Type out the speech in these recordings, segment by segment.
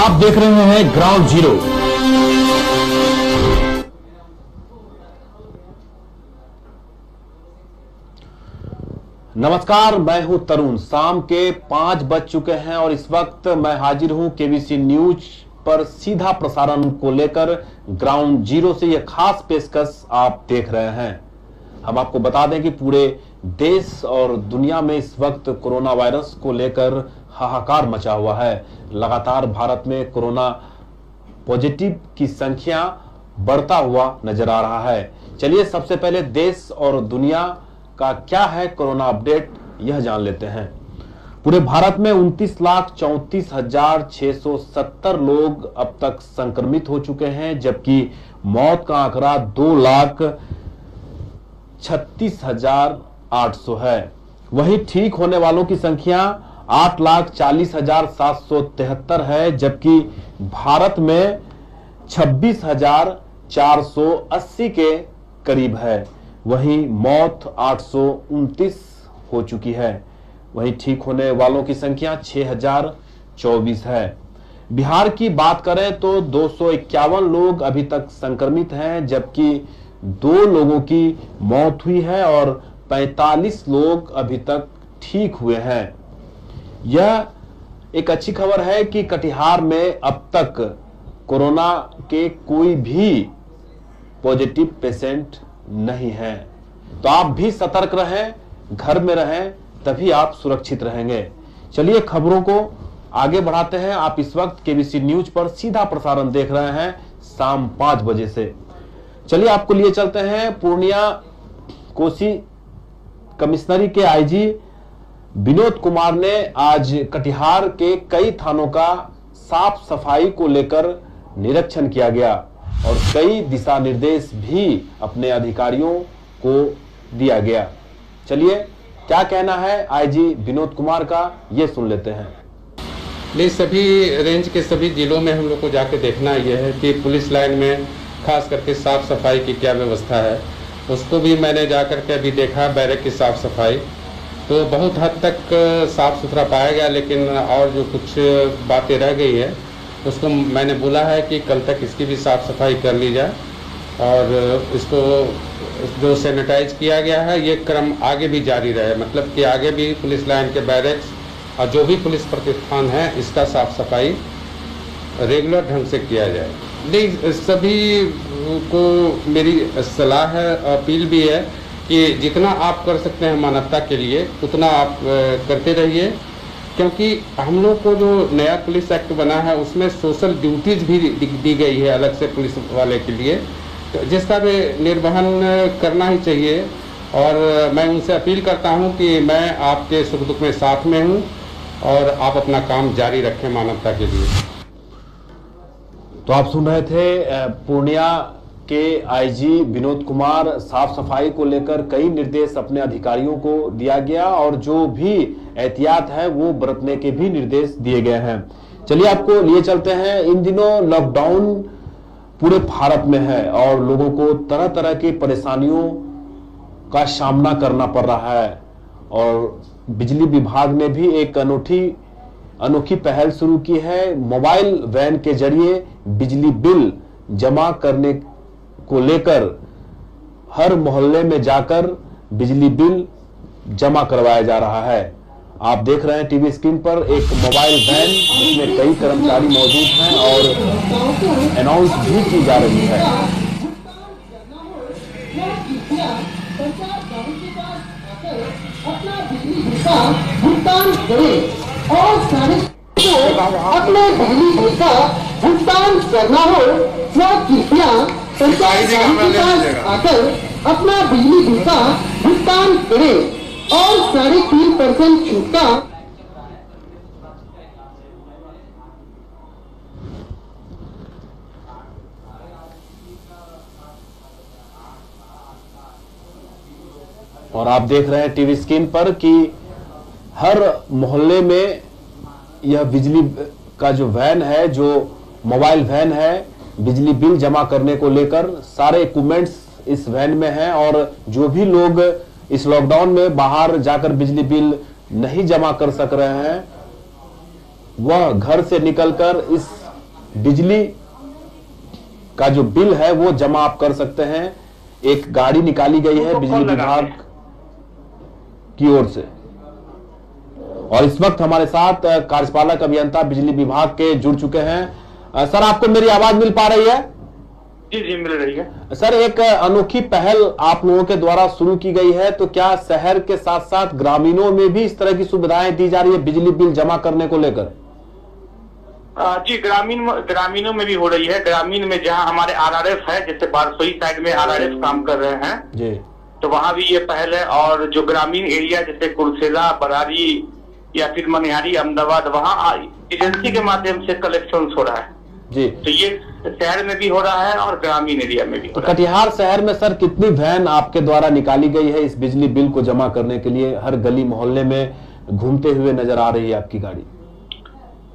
आप देख रहे हैं ग्राउंड जीरो। नमस्कार, मैं हूं तरुण। शाम के 5 बज चुके हैं और इस वक्त मैं हाजिर हूं केबीसी न्यूज पर सीधा प्रसारण को लेकर ग्राउंड जीरो से यह खास पेशकश आप देख रहे हैं। हम आपको बता दें कि पूरे देश और दुनिया में इस वक्त कोरोना वायरस को लेकर हाहाकार मचा हुआ है। लगातार भारत में कोरोना पॉजिटिव की संख्या बढ़ता हुआ नजर आ रहा है। चलिए सबसे पहले देश और दुनिया का क्या है कोरोना अपडेट, यह जान लेते हैं। पूरे भारत में 29,34,670 लोग अब तक संक्रमित हो चुके हैं, जबकि मौत का आंकड़ा 2,36,800 है। वहीं ठीक होने वालों की संख्या 8,40,773 है, जबकि भारत में 26,480 के करीब है। वहीं मौत 829 हो चुकी है। वहीं ठीक होने वालों की संख्या 6,024 है। बिहार की बात करें तो 251 लोग अभी तक संक्रमित हैं, जबकि 2 लोगों की मौत हुई है और 45 लोग अभी तक ठीक हुए हैं। यह एक अच्छी खबर है कि कटिहार में अब तक कोरोना के कोई भी पॉजिटिव पेशेंट नहीं है। तो आप भी सतर्क रहें, घर में रहें, तभी आप सुरक्षित रहेंगे। चलिए खबरों को आगे बढ़ाते हैं। आप इस वक्त केबीसी न्यूज पर सीधा प्रसारण देख रहे हैं शाम 5 बजे से। चलिए आपको लिए चलते हैं पूर्णिया कोसी कमिश्नरी के आईजी विनोद कुमार ने आज कटिहार के कई थानों का साफ सफाई को लेकर निरीक्षण किया गया और कई दिशा निर्देश भी अपने अधिकारियों को दिया गया। चलिए क्या कहना है आईजी विनोद कुमार का, ये सुन लेते हैं। नहीं, सभी रेंज के सभी जिलों में हम लोग को जाके देखना यह है कि पुलिस लाइन में खास करके साफ सफाई की क्या व्यवस्था है। उसको भी मैंने जा करके अभी देखा, बैरक की साफ सफाई तो बहुत हद तक साफ सुथरा पाया गया, लेकिन और जो कुछ बातें रह गई है उसको मैंने बोला है कि कल तक इसकी भी साफ सफाई कर ली जाए और इसको जो सैनिटाइज किया गया है ये क्रम आगे भी जारी रहे। मतलब कि आगे भी पुलिस लाइन के बैरक्स और जो भी पुलिस प्रतिष्ठान है इसका साफ सफाई रेगुलर ढंग से किया जाए। नहीं, सभी को मेरी सलाह है, अपील भी है कि जितना आप कर सकते हैं मानवता के लिए उतना आप करते रहिए, क्योंकि हम लोग को जो नया पुलिस एक्ट बना है उसमें सोशल ड्यूटीज भी दी गई है अलग से पुलिस वाले के लिए, तो जिसका भी निर्वहन करना ही चाहिए। और मैं उनसे अपील करता हूं कि मैं आपके सुख दुख में साथ में हूं और आप अपना काम जारी रखें मानवता के लिए। तो आप सुन रहे थे पूर्णिया के आईजी विनोद कुमार। साफ सफाई को लेकर कई निर्देश अपने अधिकारियों को दिया गया और जो भी एहतियात है वो बरतने के भी निर्देश दिए गए हैं। चलिए आपको लिए चलते हैं। इन दिनों लॉकडाउन पूरे भारत में है और लोगों को तरह तरह की परेशानियों का सामना करना पड़ रहा है और बिजली विभाग ने भी एक अनोखी पहल शुरू की है। मोबाइल वैन के जरिए बिजली बिल जमा करने को लेकर हर मोहल्ले में जाकर बिजली बिल जमा करवाया जा रहा है। आप देख रहे हैं टीवी स्क्रीन पर एक मोबाइल वैन जिसमें कई कर्मचारी मौजूद हैं और अनाउंस भी की जा रही है। अपना बिजली बिल का भुगतान करें और अपने बिजली बिल का भुगतान करना हो वह कृपया पंचायत के पास आकर अपना बिजली बिल का भुगतान करें और 3.5% छूट का और आप देख रहे हैं टीवी स्क्रीन पर कि हर मोहल्ले में यह बिजली का जो वैन है, जो मोबाइल वैन है, बिजली बिल जमा करने को लेकर सारे इक्विपमेंट्स इस वैन में हैं और जो भी लोग इस लॉकडाउन में बाहर जाकर बिजली बिल नहीं जमा कर सक रहे हैं वह घर से निकलकर इस बिजली का जो बिल है वो जमा आप कर सकते हैं। एक गाड़ी निकाली गई है बिजली विभाग की ओर से, और इस वक्त हमारे साथ कार्यपालक अभियंता बिजली विभाग के जुड़ चुके हैं। सर, आपको मेरी आवाज मिल पा रही है? जी जी, मिल रही है। सर, एक अनोखी पहल आप लोगों के द्वारा शुरू की गई है, तो क्या शहर के साथ साथ ग्रामीणों में भी इस तरह की सुविधाएं दी जा रही है बिजली बिल जमा करने को लेकर? जी, ग्रामीणों में भी हो रही है। ग्रामीण में जहां हमारे आरआरएफ है, जैसे बारसोई साइड में आरआरएफ काम कर रहे हैं जी, तो वहां भी ये पहल है। और जो ग्रामीण एरिया जैसे कुर्सेला, बरारी या फिर मनिहारी, अहमदाबाद, वहां एजेंसी के माध्यम से कलेक्शन हो रहा है जी। तो ये शहर में भी हो रहा है और ग्रामीण एरिया में भी हो रहा है। कटिहार शहर में सर कितनी वैन आपके द्वारा निकाली गई है इस बिजली बिल को जमा करने के लिए? हर गली मोहल्ले में घूमते हुए नजर आ रही है आपकी गाड़ी?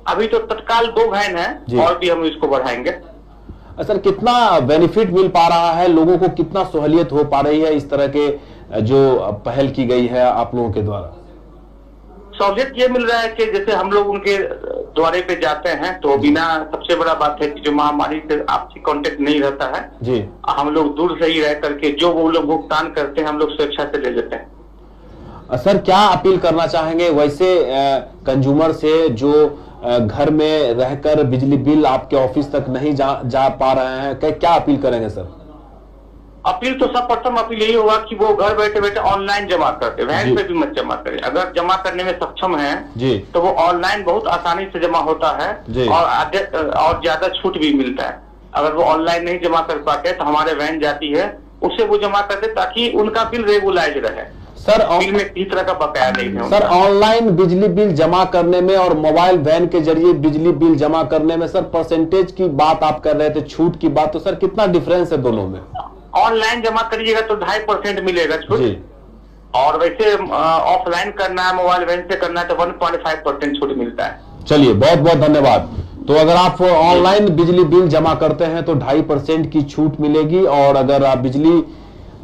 अभी तो तत्काल 2 वैन है और भी हम इसको बढ़ाएंगे। सर, कितना बेनिफिट मिल पा रहा है लोगों को, कितना सहूलियत हो पा रही है इस तरह के जो पहल की गई है आप लोगों के द्वारा? सहूलियत ये मिल रहा है कि जैसे हम लोग उनके द्वारे पे जाते हैं तो बिना, सबसे बड़ा बात है कि जो महामारी से आपसी कांटेक्ट नहीं रहता है जी, हम लोग दूर से ही रह करके जो वो लोग भुगतान करते हैं हम लोग स्वेच्छा से ले लेते हैं। सर, क्या अपील करना चाहेंगे वैसे कंज्यूमर से जो घर में रहकर बिजली बिल आपके ऑफिस तक नहीं जा पा रहे हैं? क्या अपील करेंगे सर? अपील तो सब प्रथम अपील यही होगा कि वो घर बैठे बैठे ऑनलाइन जमा करते, वैन पे भी मत जमा करें। अगर जमा करने में सक्षम है जी तो वो ऑनलाइन बहुत आसानी से जमा होता है और ज्यादा छूट भी मिलता है। अगर वो ऑनलाइन नहीं जमा कर पाते तो हमारे वैन जाती है, उससे वो जमा करते ताकि उनका बिल रेगुलाइज रहे। सर, बिल में किसी तरह का बकाया नहीं है। सर, ऑनलाइन बिजली बिल जमा करने में और मोबाइल वैन के जरिए बिजली बिल जमा करने में सर परसेंटेज की बात आप कर रहे थे, छूट की बात, तो सर कितना डिफरेंस है दोनों में? ऑनलाइन जमा करिएगा तो 2.5% मिलेगा छूट, और वैसे ऑफलाइन करना है, मोबाइल वैन से करना है तो 1.5% छूट मिलता है। चलिए, बहुत बहुत धन्यवाद। तो अगर आप ऑनलाइन बिजली बिल जमा करते हैं तो 2.5% की छूट मिलेगी, और अगर आप बिजली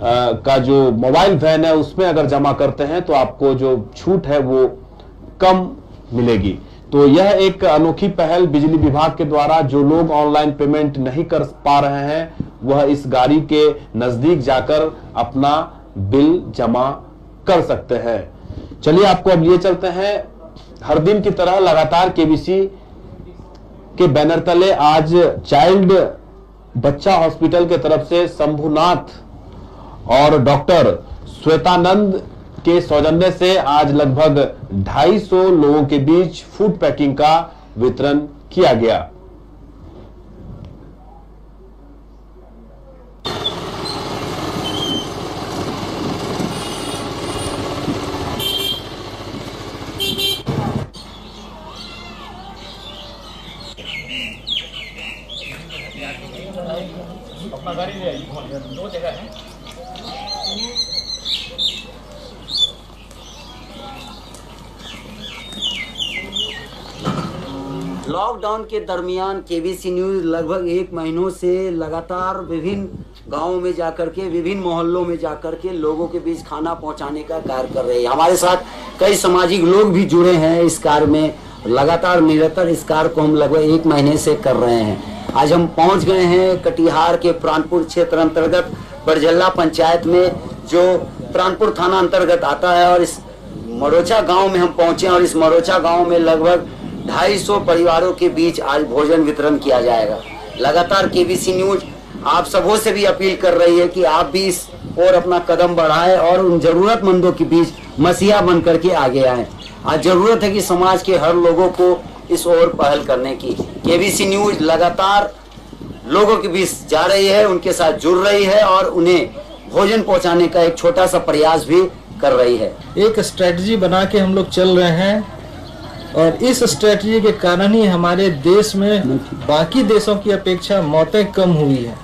का जो मोबाइल वैन है उसमें अगर जमा करते हैं तो आपको जो छूट है वो कम मिलेगी। तो यह एक अनोखी पहल बिजली विभाग के द्वारा, जो लोग ऑनलाइन पेमेंट नहीं कर पा रहे हैं वह इस गाड़ी के नजदीक जाकर अपना बिल जमा कर सकते हैं। चलिए, आपको अब लिए चलते हैं। हर दिन की तरह लगातार केबीसी के बैनर तले आज चाइल्ड बच्चा हॉस्पिटल के तरफ से शंभुनाथ और डॉक्टर श्वेतानंद के सौजन्य से आज लगभग 250 लोगों के बीच फूड पैकिंग का वितरण किया गया। अपना गाड़ी ले आइए, 2 जगह है। लॉकडाउन के दरमियान केबीसी न्यूज लगभग 1 महीनों से लगातार विभिन्न गांवों में जाकर के, विभिन्न मोहल्लों में जाकर के लोगों के बीच खाना पहुंचाने का कार्य कर रहे हैं। हमारे साथ कई सामाजिक लोग भी जुड़े हैं इस कार्य में। लगातार निरंतर इस कार्य को हम लगभग 1 महीने से कर रहे हैं। आज हम पहुंच गए हैं कटिहार के प्राणपुर क्षेत्र अंतर्गत बरजल्ला पंचायत में, जो प्राणपुर थाना अंतर्गत आता है, और इस मरोचा गांव में हम पहुंचे, और इस मरोचा गांव में लगभग 250 परिवारों के बीच आज भोजन वितरण किया जाएगा। लगातार केबीसी न्यूज आप सबों से भी अपील कर रही है कि आप भी इस ओर अपना कदम बढ़ाएं और उन जरूरतमंदों के बीच मसीहा बन करके आगे आएं। आज जरूरत है कि समाज के हर लोगों को इस ओर पहल करने की। केबीसी न्यूज लगातार लोगों के बीच जा रही है, उनके साथ जुड़ रही है और उन्हें भोजन पहुंचाने का एक छोटा सा प्रयास भी कर रही है। एक स्ट्रेटजी बना के हम लोग चल रहे हैं, और इस स्ट्रेटजी के कारण ही हमारे देश में बाकी देशों की अपेक्षा मौतें कम हुई है,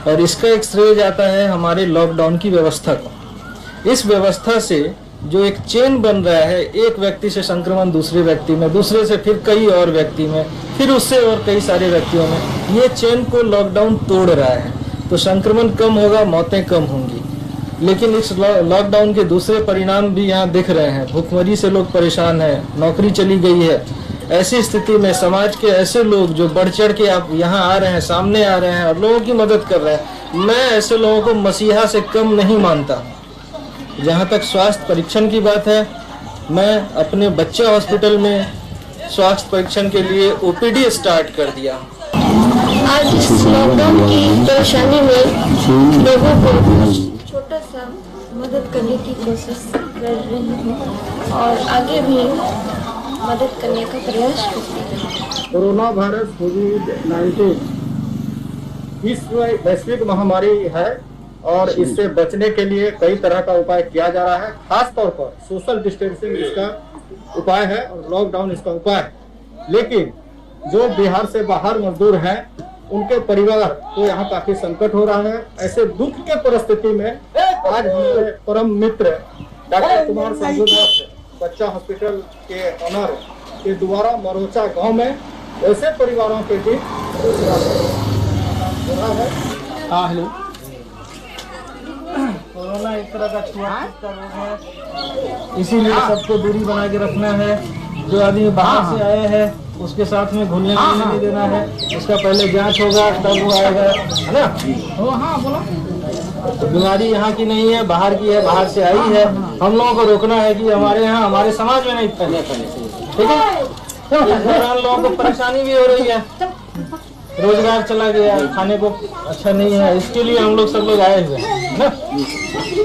और इसका एक श्रेय जाता है हमारे लॉकडाउन की व्यवस्था को। इस व्यवस्था से जो एक चेन बन रहा है, एक व्यक्ति से संक्रमण दूसरे व्यक्ति में, दूसरे से फिर कई और व्यक्ति में, फिर उससे और कई सारे व्यक्तियों में, ये चेन को लॉकडाउन तोड़ रहा है। तो संक्रमण कम होगा, मौतें कम होंगी। लेकिन इस लॉकडाउन के दूसरे परिणाम भी यहाँ दिख रहे हैं। भूखमरी से लोग परेशान हैं, नौकरी चली गई है, ऐसी स्थिति में समाज के ऐसे लोग जो बढ़ चढ़ के आप यहाँ आ रहे हैं, सामने आ रहे हैं और लोगों की मदद कर रहे हैं, मैं ऐसे लोगों को मसीहा से कम नहीं मानता। जहाँ तक स्वास्थ्य परीक्षण की बात है, मैं अपने बच्चे हॉस्पिटल में स्वास्थ्य परीक्षण के लिए OPD स्टार्ट कर दिया। आज इस लॉकडाउन की परेशानी में लोगों को छोटा सा मदद करने की कोशिश कर रही हूँ और आगे भी मदद करने का प्रयास करती हूँ। कोरोना वायरस कोविड-19 वैश्विक महामारी है और इससे बचने के लिए कई तरह का उपाय किया जा रहा है। खास तौर पर सोशल डिस्टेंसिंग इसका उपाय है और लॉकडाउन इसका उपाय है। लेकिन जो बिहार से बाहर मजदूर हैं, उनके परिवार को यहाँ काफी संकट हो रहा है। ऐसे दुख के परिस्थिति में आज हमारे परम मित्र डॉक्टर कुमार संजूनाथ बच्चा हॉस्पिटल के ऑनर के द्वारा मरोचा गांव में ऐसे परिवारों के बीच हेलो, कोरोना एक तरह का छुआछूत का रोग है, इसीलिए सबको दूरी बना के रखना है। जो आदमी बाहर से आए हैं उसके साथ में घुलने मिलने नहीं देना है। उसका पहले जांच होगा तब वो आएगा, है ना? हाँ बोलो। तो बीमारी यहाँ की नहीं है, बाहर की है, बाहर से आई है। हम लोगों को रोकना है कि हमारे यहाँ हमारे समाज में नहीं फैले। ठीक है, इस दौरान लोगों को परेशानी भी हो रही है, रोजगार चला गया, खाने को अच्छा नहीं है, इसके लिए हम लोग सब लोग आए हुए हैं ना।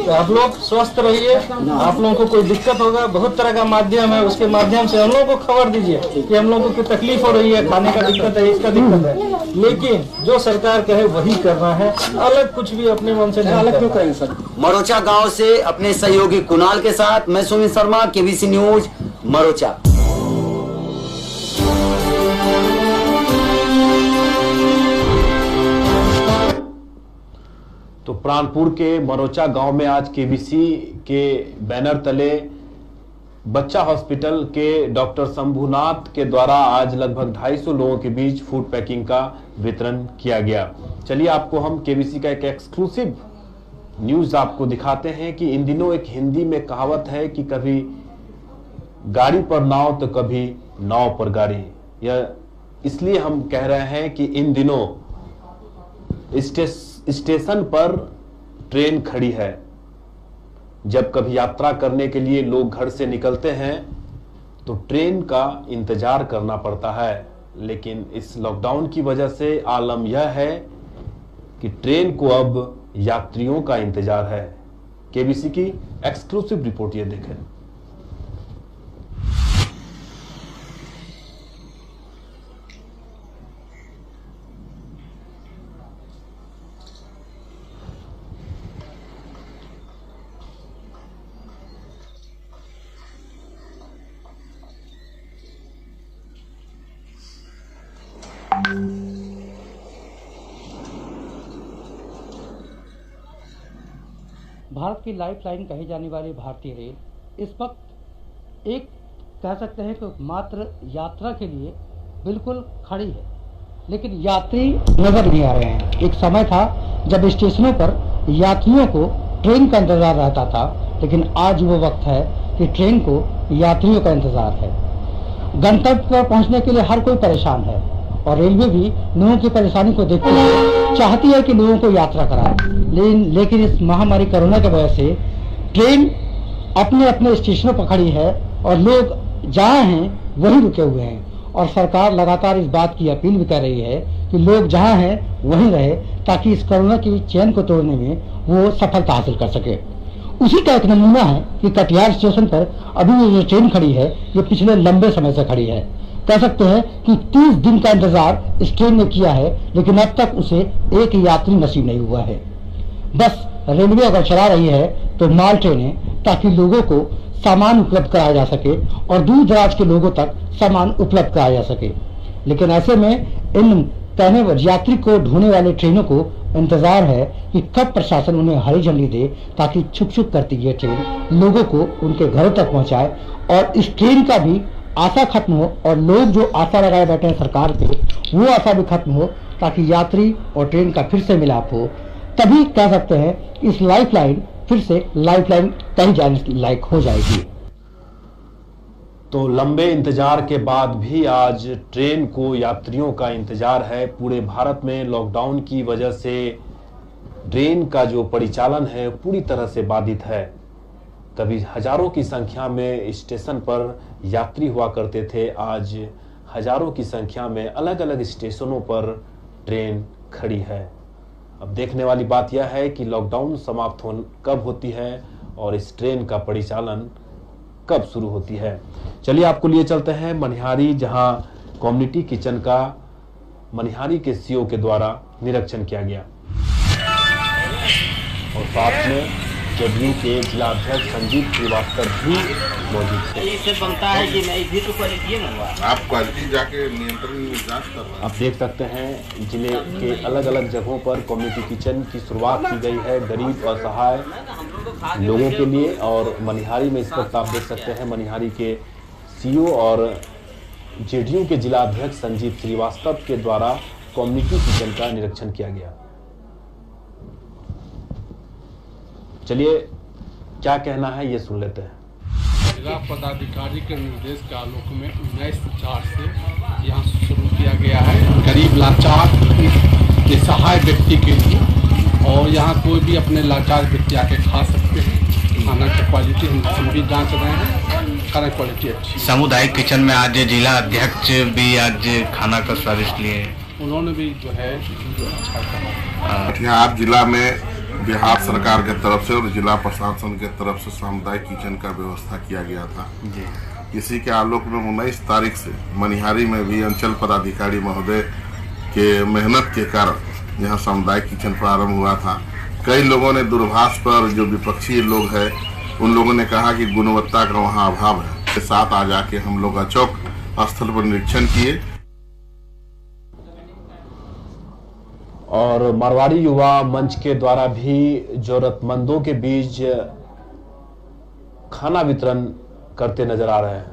तो आप लोग स्वस्थ रहिए। आप लोगों को कोई दिक्कत होगा, बहुत तरह का माध्यम है, उसके माध्यम से हम लोगों को खबर दीजिए कि हम लोगों को तकलीफ हो रही है, खाने का दिक्कत है, इसका दिक्कत है। लेकिन जो सरकार कहे वही करना है, अलग कुछ भी अपने मन से नहीं। अलग क्यों करें सर? मरोचा गांव से अपने सहयोगी कुणाल के साथ मैं सुमित शर्मा, KBC न्यूज, मरोचा। तो प्राणपुर के मरोचा गांव में आज KBC के बैनर तले बच्चा हॉस्पिटल के डॉक्टर शंभुनाथ के द्वारा आज लगभग 250 लोगों के बीच फूड पैकिंग का वितरण किया गया। चलिए आपको हम KBC का एक एक्सक्लूसिव न्यूज आपको दिखाते हैं कि इन दिनों एक हिंदी में कहावत है कि कभी गाड़ी पर नाव तो कभी नाव पर गाड़ी। यह इसलिए हम कह रहे हैं कि इन दिनों स्टेशन पर ट्रेन खड़ी है। जब कभी यात्रा करने के लिए लोग घर से निकलते हैं तो ट्रेन का इंतजार करना पड़ता है, लेकिन इस लॉकडाउन की वजह से आलम यह है कि ट्रेन को अब यात्रियों का इंतजार है। KBC की एक्सक्लूसिव रिपोर्ट ये देखें। भारत की लाइफलाइन कही जाने वाली भारतीय रेल इस वक्त एक कह सकते हैं कि मात्र यात्रा के लिए बिल्कुल खड़ी है, लेकिन यात्री नजर नहीं आ रहे हैं। एक समय था जब स्टेशनों पर यात्रियों को ट्रेन का इंतजार रहता था, लेकिन आज वो वक्त है कि ट्रेन को यात्रियों का इंतजार है। गंतव्य पर पहुंचने के लिए हर कोई परेशान है और रेलवे भी लोगों की परेशानी को देखते हुए चाहती है कि लोगों को यात्रा कराए, लेकिन इस महामारी कोरोना की वजह से ट्रेन अपने अपने स्टेशनों पर खड़ी है और लोग जहाँ हैं वहीं रुके हुए हैं। और सरकार लगातार इस बात की अपील भी कर रही है कि लोग जहाँ हैं वहीं रहे, ताकि इस कोरोना की चैन को तोड़ने में वो सफलता हासिल कर सके। उसी का एक नमूना है कि कटिहार स्टेशन पर अभी ये जो ट्रेन खड़ी है ये पिछले लंबे समय से खड़ी है। कह सकते हैं कि 30 दिन का इंतजार इस ट्रेन ने किया है, लेकिन अब तक उसे एक यात्री नसीब नहीं हुआ है। बस रेलवे अगर चला रही है तो माल ट्रेनें, ताकि लोगों को सामान उपलब्ध कराया जा सके और दूर दराज के लोगों तक सामान उपलब्ध कराया जा सके। लेकिन ऐसे में इन यात्री को ढोने वाले ट्रेनों को इंतजार है कि कब प्रशासन उन्हें हरी झंडी दे, ताकि छुक छुक करती ये ट्रेन लोगों को उनके घरों तक पहुंचाए और इस ट्रेन का भी आशा खत्म हो और लोग जो आशा लगाए बैठे हैं सरकार पे, वो आशा भी खत्म हो, ताकि यात्री और ट्रेन का फिर से मिलाप हो। तभी कह सकते हैं इस लाइफलाइन फिर से लाइफलाइन कहीं जाने लायक हो जाएगी। तो लंबे इंतजार के बाद भी आज ट्रेन को यात्रियों का इंतजार है। पूरे भारत में लॉकडाउन की वजह से ट्रेन का जो परिचालन है पूरी तरह से बाधित है। कभी हजारों की संख्या में स्टेशन पर यात्री हुआ करते थे, आज हजारों की संख्या में अलग अलग स्टेशनों पर ट्रेन खड़ी है। अब देखने वाली बात यह है कि लॉकडाउन समाप्त कब होती है और इस ट्रेन का परिचालन कब शुरू होती है। चलिए आपको लिए चलते हैं मनिहारी, जहां कम्युनिटी किचन का मनिहारी के सीओ के द्वारा निरीक्षण किया गया और साथ में जदयू के जिला अध्यक्ष संजीव श्रीवास्तव भी मौजूद थे। इससे बनता है कि नहीं भी तो क्वालिटी ना, आप क्वालिटी जाके नियंत्रण में जांच कर रहे हैं। आप देख सकते हैं जिले के अलग अलग जगहों पर कम्युनिटी किचन की शुरुआत की गई है गरीब असहाय लोगों के लिए। और मनिहारी में इस वक्त आप देख सकते हैं मनिहारी के सीओ और जेडीयू के जिला अध्यक्ष संजीव श्रीवास्तव के द्वारा कम्युनिटी किचन का निरीक्षण किया गया। चलिए क्या कहना है ये सुन लेते हैं। जिला पदाधिकारी के निर्देश के आलोक में 19/4 से यहाँ शुरू किया गया है गरीब लाचार के सहाय व्यक्ति के लिए। और यहाँ कोई भी अपने लाचार व्यक्ति आके खा सकते हैं। खाना की क्वालिटी हम भी जांच रहे हैं, खाना क्वालिटी अच्छी। सामुदायिक किचन में आज जिला अध्यक्ष भी आज खाना का स्वादिष्ट लिए, उन्होंने भी जो है अच्छा कहा। यहाँ आप जिला में बिहार सरकार के तरफ से और जिला प्रशासन के तरफ से सामुदायिक किचन का व्यवस्था किया गया था जी। इसी के आलोक में 19 तारीख से मनिहारी में भी अंचल पदाधिकारी महोदय के मेहनत के कारण यहाँ सामुदायिक किचन प्रारंभ हुआ था। कई लोगों ने दूरभाष पर, जो विपक्षी लोग हैं उन लोगों ने कहा कि गुणवत्ता का वहाँ अभाव है। के साथ आ जाके हम लोग अचौक स्थल पर निरीक्षण किए और मारवाड़ी युवा मंच के द्वारा भी जरूरतमंदों के बीच खाना वितरण करते नजर आ रहे हैं।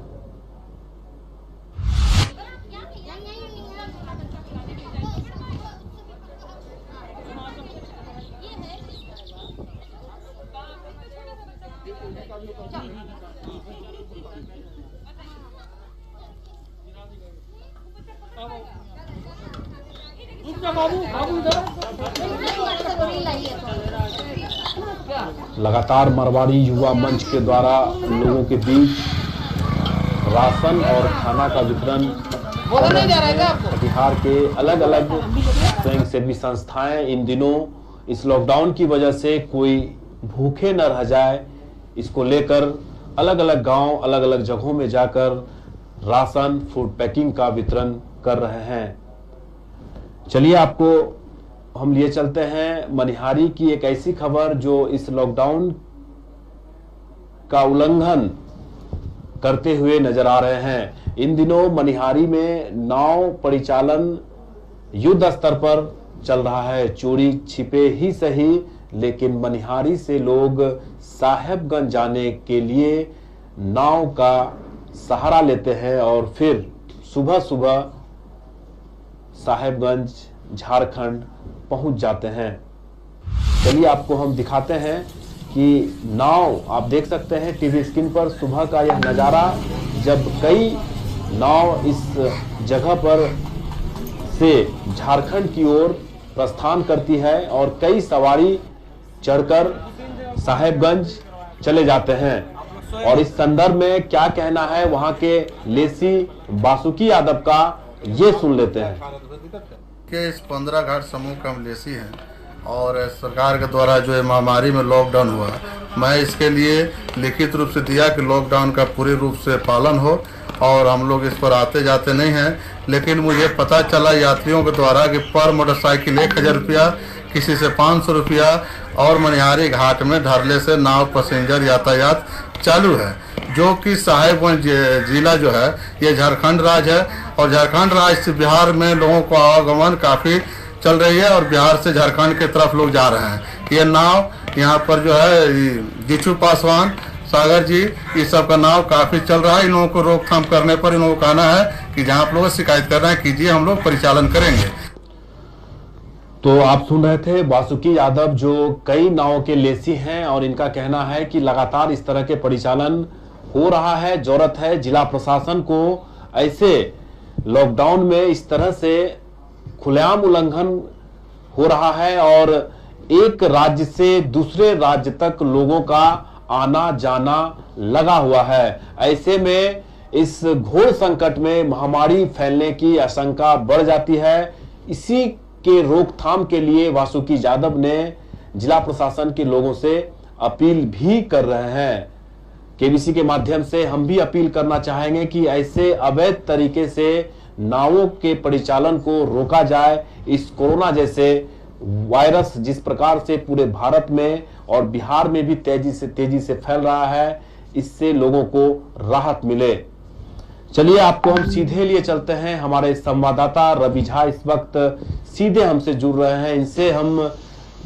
लगातार मारवाड़ी युवा मंच के द्वारा लोगों के बीच राशन और खाना का वितरण बिहार के अलग अलग स्वयंसेवी संस्थाएं इन दिनों इस लॉकडाउन की वजह से कोई भूखे न रह जाए, इसको लेकर अलग अलग गांव अलग अलग जगहों में जाकर राशन फूड पैकिंग का वितरण कर रहे हैं। चलिए आपको हम लिए चलते हैं मनिहारी की एक ऐसी खबर जो इस लॉकडाउन का उल्लंघन करते हुए नजर आ रहे हैं। इन दिनों मनिहारी में नाव परिचालन युद्ध स्तर पर चल रहा है। चोरी छिपे ही सही, लेकिन मनिहारी से लोग साहेबगंज जाने के लिए नाव का सहारा लेते हैं और फिर सुबह सुबह साहेबगंज झारखंड पहुंच जाते हैं। चलिए आपको हम दिखाते हैं कि नाव, आप देख सकते हैं टीवी स्क्रीन पर सुबह का यह नज़ारा, जब कई नाव इस जगह पर से झारखंड की ओर प्रस्थान करती है और कई सवारी चढ़कर साहेबगंज चले जाते हैं। और इस संदर्भ में क्या कहना है वहां के लेसी बासुकी यादव का, ये सुन लेते हैं। के इस 15 घाट समूह का हम लेसी हैं और सरकार के द्वारा जो है महामारी में लॉकडाउन हुआ, मैं इसके लिए लिखित रूप से दिया कि लॉकडाउन का पूरे रूप से पालन हो और हम लोग इस पर आते जाते नहीं हैं। लेकिन मुझे पता चला यात्रियों के द्वारा कि पर मोटरसाइकिल 1000 रुपया, किसी से 500 रुपया और मनिहारी घाट में धरले से नाव पैसेंजर यातायात चालू है, जो कि साहेबगंज जिला जो है ये झारखंड राज्य है और झारखंड राज्य से बिहार में लोगों को आवागमन काफ़ी चल रही है और बिहार से झारखंड की तरफ लोग जा रहे हैं। ये नाव यहाँ पर जो है जिचू पासवान, सागर जी, इस सब का नाव काफ़ी चल रहा है। इन लोगों को रोकथाम करने पर इन लोगों को कहना है कि जहाँ आप लोग शिकायत कर रहे हैं कीजिए, हम लोग परिचालन करेंगे। तो आप सुन रहे थे बासुकी यादव जो कई नावों के लेसी हैं और इनका कहना है कि लगातार इस तरह के परिचालन हो रहा है। जरूरत है जिला प्रशासन को ऐसे लॉकडाउन में इस तरह से खुलेआम उल्लंघन हो रहा है और एक राज्य से दूसरे राज्य तक लोगों का आना जाना लगा हुआ है। ऐसे में इस घोर संकट में महामारी फैलने की आशंका बढ़ जाती है। इसी के रोकथाम के लिए वासुकी यादव ने जिला प्रशासन के लोगों से अपील भी कर रहे हैं। केबीसी के माध्यम से हम भी अपील करना चाहेंगे कि ऐसे अवैध तरीके से नावों के परिचालन को रोका जाए। इस कोरोना जैसे वायरस जिस प्रकार से पूरे भारत में और बिहार में भी तेजी से फैल रहा है, इससे लोगों को राहत मिले। चलिए आपको हम सीधे लिए चलते हैं। हमारे संवाददाता रवि झा इस वक्त सीधे हमसे जुड़ रहे हैं। इनसे हम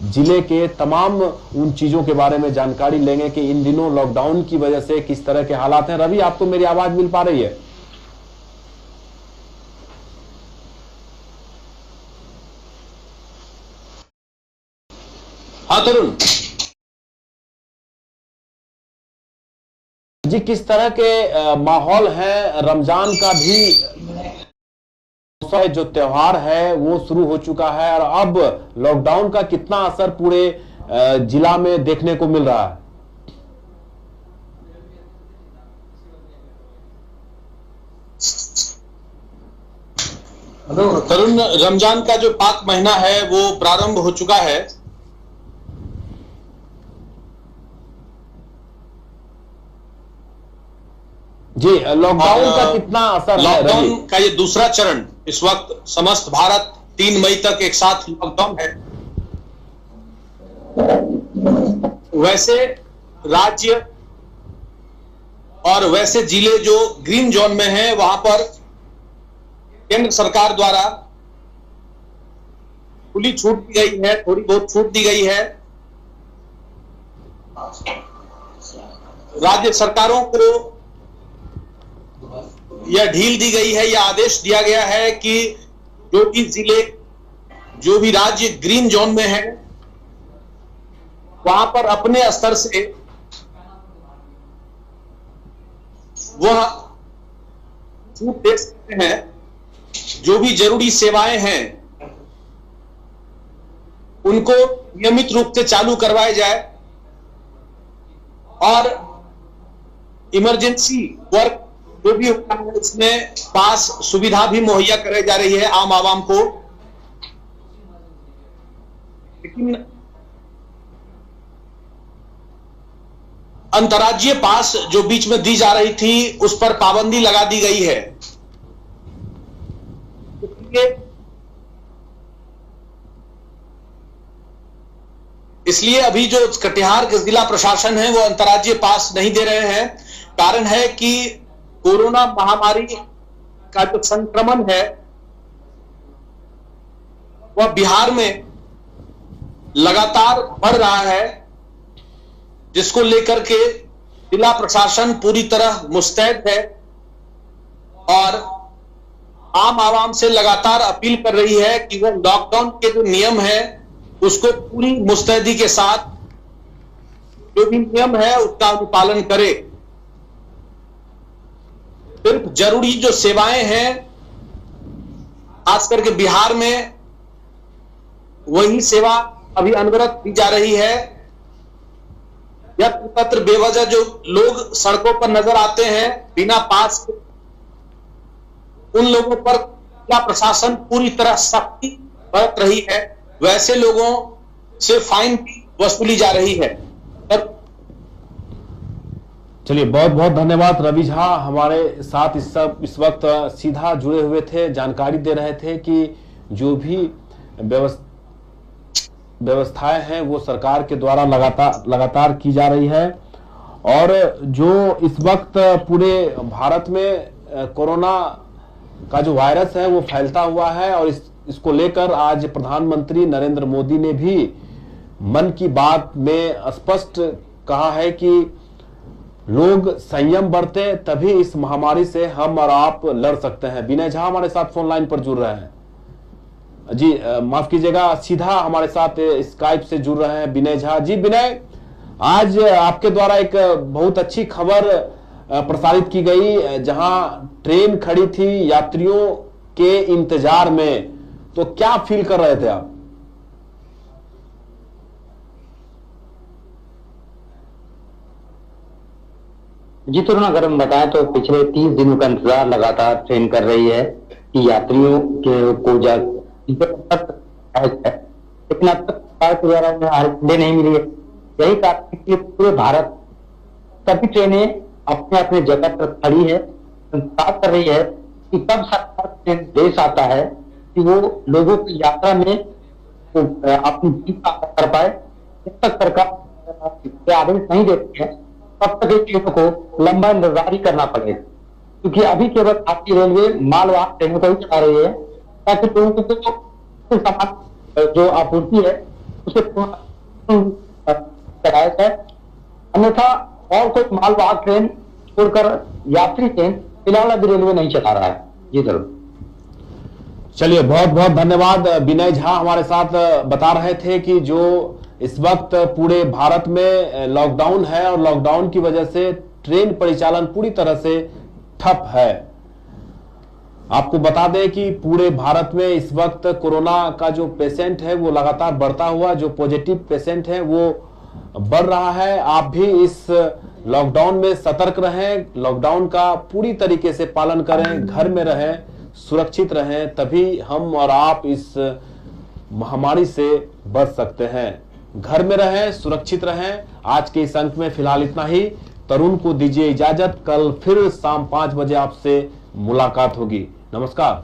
जिले के तमाम उन चीजों के बारे में जानकारी लेंगे कि इन दिनों लॉकडाउन की वजह से किस तरह के हालात हैं। रवि, आपको मेरी आवाज मिल पा रही है? हाँ तरुण जी, किस तरह के माहौल है? रमजान का भी जो त्योहार है वो शुरू हो चुका है और अब लॉकडाउन का कितना असर पूरे जिला में देखने को मिल रहा है? तरुण, रमजान का जो पाक महीना है वो प्रारंभ हो चुका है। जी, लॉकडाउन का कितना असर है? लॉकडाउन का ये दूसरा चरण इस वक्त समस्त भारत 3 मई तक एक साथ लॉकडाउन है। वैसे राज्य और वैसे जिले जो ग्रीन जोन में हैं वहां पर केंद्र सरकार द्वारा खुली छूट दी गई है, थोड़ी बहुत छूट दी गई है। राज्य सरकारों को यह ढील दी गई है, यह आदेश दिया गया है कि जो भी जिले, जो भी राज्य ग्रीन जोन में है वहां पर अपने स्तर से वह छूट दे सकते हैं। जो भी जरूरी सेवाएं हैं उनको नियमित रूप से चालू करवाया जाए और इमरजेंसी वर्क जो भी होता है उसमें पास सुविधा भी मुहैया कराई जा रही है आम आवाम को। लेकिन अंतर्राज्यीय पास जो बीच में दी जा रही थी उस पर पाबंदी लगा दी गई है। इसलिए अभी जो कटिहार के जिला प्रशासन है वो अंतर्राज्यीय पास नहीं दे रहे हैं। कारण है कि कोरोना महामारी का जो संक्रमण है वह बिहार में लगातार बढ़ रहा है, जिसको लेकर के जिला प्रशासन पूरी तरह मुस्तैद है और आम आवाम से लगातार अपील कर रही है कि वो लॉकडाउन के जो नियम है उसको पूरी मुस्तैदी के साथ जो भी नियम है उसका अनुपालन करे। सिर्फ जरूरी जो सेवाएं हैं खास करके बिहार में वही सेवा अभी अनवरत दी जा रही है। यह पत्र बेवजह जो लोग सड़कों पर नजर आते हैं बिना पास के, उन लोगों पर जिला प्रशासन पूरी तरह सख्ती बरत रही है। वैसे लोगों से फाइन भी वसूली जा रही है। चलिए, बहुत बहुत धन्यवाद रवि झा, हमारे साथ इस वक्त सीधा जुड़े हुए थे, जानकारी दे रहे थे कि जो भी व्यवस्थाएं हैं वो सरकार के द्वारा लगातार की जा रही है और जो इस वक्त पूरे भारत में कोरोना का जो वायरस है वो फैलता हुआ है और इसको लेकर आज प्रधानमंत्री नरेंद्र मोदी ने भी मन की बात में स्पष्ट कहा है कि लोग संयम बरते तभी इस महामारी से हम और आप लड़ सकते हैं। विनय झा हमारे साथ फोन लाइन पर जुड़ रहे हैं। जी माफ कीजिएगा, सीधा हमारे साथ स्काइप से जुड़ रहे हैं विनय झा। जी विनय, आज आपके द्वारा एक बहुत अच्छी खबर प्रसारित की गई जहां ट्रेन खड़ी थी यात्रियों के इंतजार में, तो क्या फील कर रहे थे आप? जी तो ना, अगर हम बताएं तो पिछले 30 दिनों का इंतजार लगातार ट्रेन कर रही है कि यात्रियों के को लेकिन अब तक सरकार के द्वारा उन्हें आरक्षण नहीं मिली है। यही कारण है कि पूरे भारत सभी ट्रेनें अपने अपने जगह पर खड़ी है, इंतजार कर रही है कि कब सरकार ट्रेन देश आता है कि वो लोगों की यात्रा में अपनी जीत कर पाए। जब तक सरकार आदेश नहीं देती है तब तक इन ट्रेनों को लंबा इंतजार ही करना पड़ेगा, क्योंकि अभी केवल भारतीय रेलवे मालवाहक ट्रेनों को ही चला रही है ताकि लोगों को सामान जो आपूर्ति है उसे कराया जाए। अन्यथा और कोई मालवाहक ट्रेन छोड़कर यात्री ट्रेन फिलहाल अभी रेलवे नहीं चला रहा है। जी जरूर। चलिए, बहुत बहुत धन्यवाद। विनय झा हमारे साथ बता रहे थे कि जो इस वक्त पूरे भारत में लॉकडाउन है और लॉकडाउन की वजह से ट्रेन परिचालन पूरी तरह से ठप है। आपको बता दें कि पूरे भारत में इस वक्त कोरोना का जो पेशेंट है वो लगातार बढ़ता हुआ, जो पॉजिटिव पेशेंट है वो बढ़ रहा है। आप भी इस लॉकडाउन में सतर्क रहें, लॉकडाउन का पूरी तरीके से पालन करें, घर में रहें, सुरक्षित रहें, तभी हम और आप इस महामारी से बच सकते हैं। घर में रहें, सुरक्षित रहें। आज के इस अंक में फिलहाल इतना ही। तरुण को दीजिए इजाजत। कल फिर शाम 5 बजे आपसे मुलाकात होगी। नमस्कार।